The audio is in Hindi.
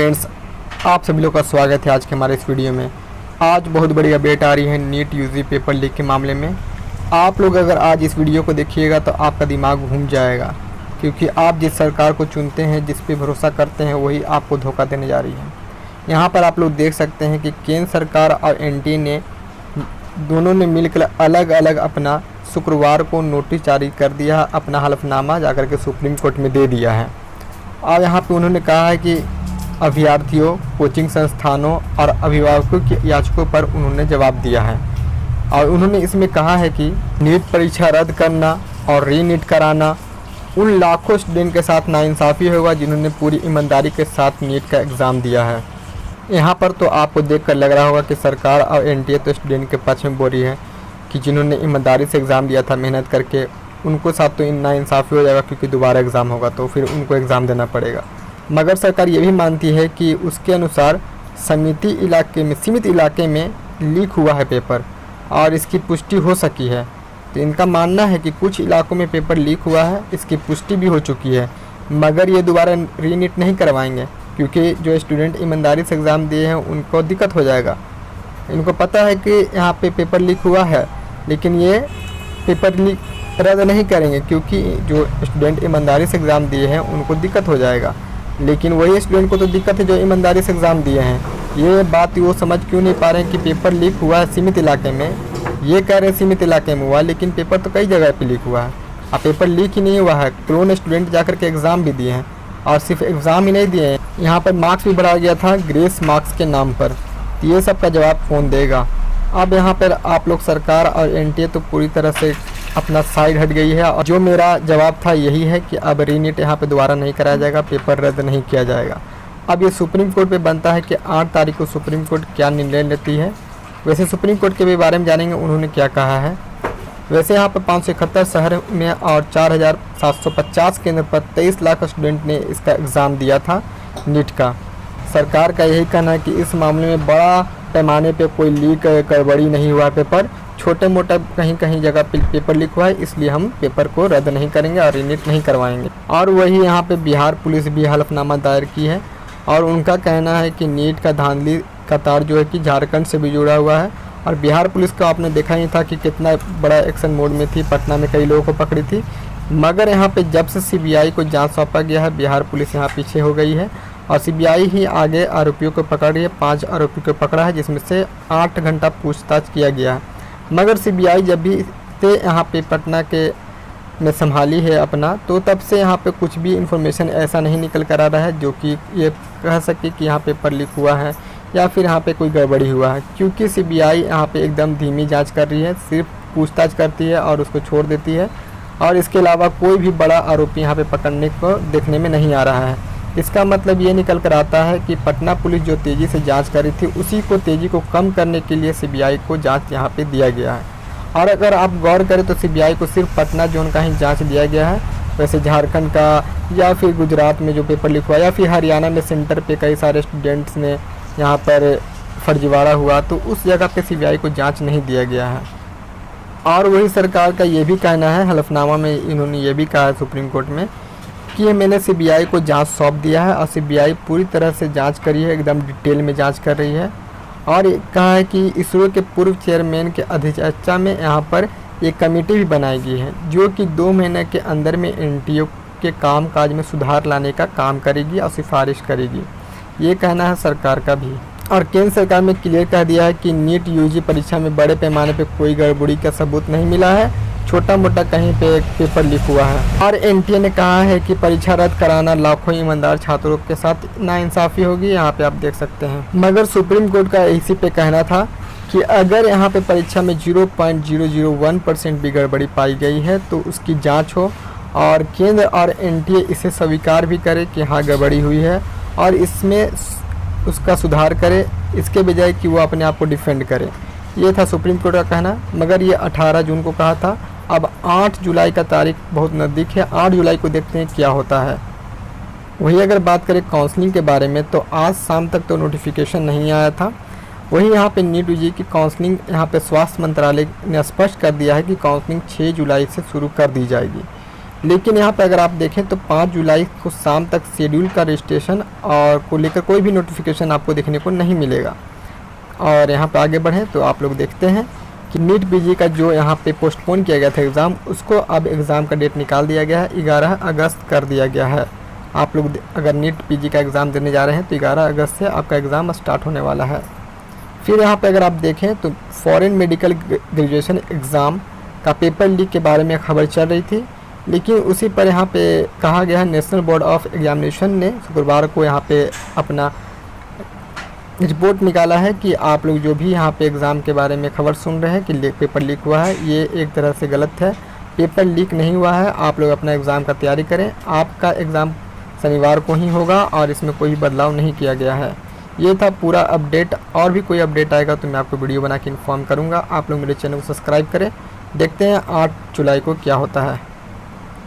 फ्रेंड्स, आप सभी लोग का स्वागत है आज के हमारे इस वीडियो में। आज बहुत बड़ी अपडेट आ रही है नीट यूजी पेपर लीक के मामले में। आप लोग अगर आज इस वीडियो को देखिएगा तो आपका दिमाग घूम जाएगा, क्योंकि आप जिस सरकार को चुनते हैं, जिस पे भरोसा करते हैं, वही आपको धोखा देने जा रही है। यहाँ पर आप लोग देख सकते हैं कि केंद्र सरकार और एनडीए ने दोनों ने मिलकर अलग अलग अपना शुक्रवार को नोटिस जारी कर दिया है, अपना हलफनामा जाकर के सुप्रीम कोर्ट में दे दिया है। और यहाँ पे उन्होंने कहा है कि अभ्यर्थियों, कोचिंग संस्थानों और अभिभावकों की याचिकाओं पर उन्होंने जवाब दिया है। और उन्होंने इसमें कहा है कि नीट परीक्षा रद्द करना और रीनीट कराना उन लाखों स्टूडेंट के साथ नाइंसाफ़ी होगा जिन्होंने पूरी ईमानदारी के साथ नीट का एग्ज़ाम दिया है। यहाँ पर तो आपको देखकर लग रहा होगा कि सरकार और एनडीए तो स्टूडेंट के पक्ष में बोल रही है कि जिन्होंने ईमानदारी से एग्ज़ाम दिया था, मेहनत करके, उनको साथ तो नाइंसाफ़ी हो जाएगा, क्योंकि दोबारा एग्ज़ाम होगा तो फिर उनको एग्ज़ाम देना पड़ेगा। मगर सरकार ये भी मानती है कि उसके अनुसार सीमित इलाके में लीक हुआ है पेपर और इसकी पुष्टि हो सकी है। तो इनका मानना है कि कुछ इलाकों में पेपर लीक हुआ है, इसकी पुष्टि भी हो चुकी है, मगर ये दोबारा रीनीट नहीं करवाएंगे, क्योंकि जो स्टूडेंट ईमानदारी से एग्ज़ाम दिए हैं उनको दिक्कत हो जाएगा। इनको पता है कि यहाँ पे पेपर लीक हुआ है, लेकिन ये पेपर लीक रद्द नहीं करेंगे, क्योंकि जो स्टूडेंट ईमानदारी से एग्ज़ाम दिए हैं उनको दिक्कत हो जाएगा। लेकिन वही स्टूडेंट को तो दिक्कत है जो ईमानदारी से एग्ज़ाम दिए हैं। ये बात वो समझ क्यों नहीं पा रहे हैं कि पेपर लीक हुआ है सीमित इलाके में। ये कह रहे हैं सीमित इलाके में हुआ, लेकिन पेपर तो कई जगह पे लीक हुआ है। अब पेपर लीक ही नहीं हुआ है, क्लोन स्टूडेंट जाकर के एग्ज़ाम भी दिए हैं, और सिर्फ एग्ज़ाम ही नहीं दिए हैं, यहाँ पर मार्क्स भी बढ़ाया गया था ग्रेस मार्क्स के नाम पर। ये सब का जवाब कौन देगा? अब यहाँ पर आप लोग सरकार और एनडीए तो पूरी तरह से अपना साइड हट गई है, और जो मेरा जवाब था यही है कि अब रीनीट यहाँ पे दोबारा नहीं कराया जाएगा, पेपर रद्द नहीं किया जाएगा। अब ये सुप्रीम कोर्ट पे बनता है कि 8 तारीख को सुप्रीम कोर्ट क्या निर्णय लेती है। वैसे सुप्रीम कोर्ट के भी बारे में जानेंगे उन्होंने क्या कहा है। वैसे यहाँ पर 571 शहर में और 4750 केंद्र पर 23 लाख स्टूडेंट ने इसका एग्ज़ाम दिया था नीट का। सरकार का यही कहना है कि इस मामले में बड़ा पैमाने पे कोई लीक गड़बड़ी नहीं हुआ पेपर, छोटे मोटा कहीं कहीं जगह पेपर लीक हुआ है, इसलिए हम पेपर को रद्द नहीं करेंगे और रीनीट नहीं करवाएंगे। और वही यहाँ पे बिहार पुलिस भी हलफनामा दायर की है, और उनका कहना है कि नीट का धांधली का तार जो है कि झारखंड से भी जुड़ा हुआ है। और बिहार पुलिस का आपने देखा ही था कि कितना बड़ा एक्शन मोड में थी, पटना में कई लोगों को पकड़ी थी। मगर यहाँ पे जब से सीबीआई को जांच सौंपा गया है, बिहार पुलिस यहाँ पीछे हो गई है और सीबीआई ही आगे आरोपियों को पकड़ रही है। 5 आरोपियों को पकड़ा है, जिसमें से 8 घंटा पूछताछ किया गया है। मगर सीबीआई जब भी से यहाँ पे पटना के में संभाली है अपना, तो तब से यहाँ पे कुछ भी इन्फॉर्मेशन ऐसा नहीं निकल कर आ रहा है जो कि ये कह सके कि यहाँ पेपर लीक हुआ है या फिर यहाँ पे कोई गड़बड़ी हुआ है, क्योंकि सीबीआई यहाँ पे एकदम धीमी जांच कर रही है, सिर्फ पूछताछ करती है और उसको छोड़ देती है, और इसके अलावा कोई भी बड़ा आरोपी यहाँ पे पकड़ने को देखने में नहीं आ रहा है। इसका मतलब ये निकल कर आता है कि पटना पुलिस जो तेज़ी से जांच कर रही थी, उसी को तेज़ी को कम करने के लिए सीबीआई को जांच यहाँ पे दिया गया है। और अगर आप गौर करें तो सीबीआई को सिर्फ पटना जोन का ही जांच दिया गया है। वैसे झारखंड का या फिर गुजरात में जो पेपर लीक हुआ, या फिर हरियाणा में सेंटर पे कई सारे स्टूडेंट्स ने यहाँ पर फर्जीवाड़ा हुआ, तो उस जगह पे सीबीआई को जाँच नहीं दिया गया है। और वही सरकार का ये भी कहना है, हलफनामा में इन्होंने ये भी कहा है सुप्रीम कोर्ट में कि मैंने सीबीआई को जांच सौंप दिया है और सीबीआई पूरी तरह से जांच करी है, एकदम डिटेल में जांच कर रही है। और कहा है कि इसरो के पूर्व चेयरमैन के अध्यक्षता में यहाँ पर एक कमेटी भी बनाई गई है, जो कि 2 महीने के अंदर में एनटीए के कामकाज में सुधार लाने का काम करेगी और सिफारिश करेगी। ये कहना है सरकार का भी। और केंद्र सरकार ने क्लियर कह दिया है कि नीट यूजी परीक्षा में बड़े पैमाने पर कोई गड़बड़ी का सबूत नहीं मिला है, छोटा मोटा कहीं पे पेपर लीक हुआ है। और एनटीए ने कहा है कि परीक्षा रद्द कराना लाखों ईमानदार छात्रों के साथ नाइंसाफ़ी होगी, यहाँ पे आप देख सकते हैं। मगर सुप्रीम कोर्ट का इसी पे कहना था कि अगर यहाँ पे परीक्षा में 0.001% भी गड़बड़ी पाई गई है तो उसकी जांच हो, और केंद्र और एनटीए इसे स्वीकार भी करे कि हाँ गड़बड़ी हुई है, और इसमें उसका सुधार करे, इसके बजाय कि वो अपने आप को डिफेंड करे। ये था सुप्रीम कोर्ट का कहना। मगर ये 18 जून को कहा था, अब 8 जुलाई का तारीख बहुत नज़दीक है। 8 जुलाई को देखते हैं क्या होता है। वही अगर बात करें काउंसलिंग के बारे में, तो आज शाम तक तो नोटिफिकेशन नहीं आया था। वही यहाँ पे नीट यूजी की काउंसलिंग यहाँ पे स्वास्थ्य मंत्रालय ने स्पष्ट कर दिया है कि काउंसलिंग 6 जुलाई से शुरू कर दी जाएगी। लेकिन यहाँ पे अगर आप देखें तो 5 जुलाई को शाम तक शेड्यूल का रजिस्ट्रेशन और को लेकर कोई भी नोटिफिकेशन आपको देखने को नहीं मिलेगा। और यहाँ पे आगे बढ़ें तो आप लोग देखते हैं कि नीट पीजी का जो यहाँ पे पोस्टपोन किया गया था एग्ज़ाम, उसको अब एग्ज़ाम का डेट निकाल दिया गया है, 11 अगस्त कर दिया गया है। आप लोग अगर नीट पीजी का एग्ज़ाम देने जा रहे हैं तो 11 अगस्त से आपका एग्ज़ाम स्टार्ट होने वाला है। फिर यहाँ पे अगर आप देखें तो फॉरेन मेडिकल ग्रेजुएशन एग्ज़ाम का पेपर लीक के बारे में खबर चल रही थी, लेकिन उसी पर यहाँ पे कहा गया है नेशनल बोर्ड ऑफ एग्जामिनेशन ने शुक्रवार को यहाँ पे अपना रिपोर्ट निकाला है कि आप लोग जो भी यहाँ पे एग्ज़ाम के बारे में खबर सुन रहे हैं कि पेपर लीक हुआ है, ये एक तरह से गलत है। पेपर लीक नहीं हुआ है, आप लोग अपना एग्ज़ाम का तैयारी करें। आपका एग्ज़ाम शनिवार को ही होगा और इसमें कोई बदलाव नहीं किया गया है। ये था पूरा अपडेट। और भी कोई अपडेट आएगा तो मैं आपको वीडियो बना के इन्फॉर्म करूँगा। आप लोग मेरे चैनल को सब्सक्राइब करें। देखते हैं 8 जुलाई को क्या होता है।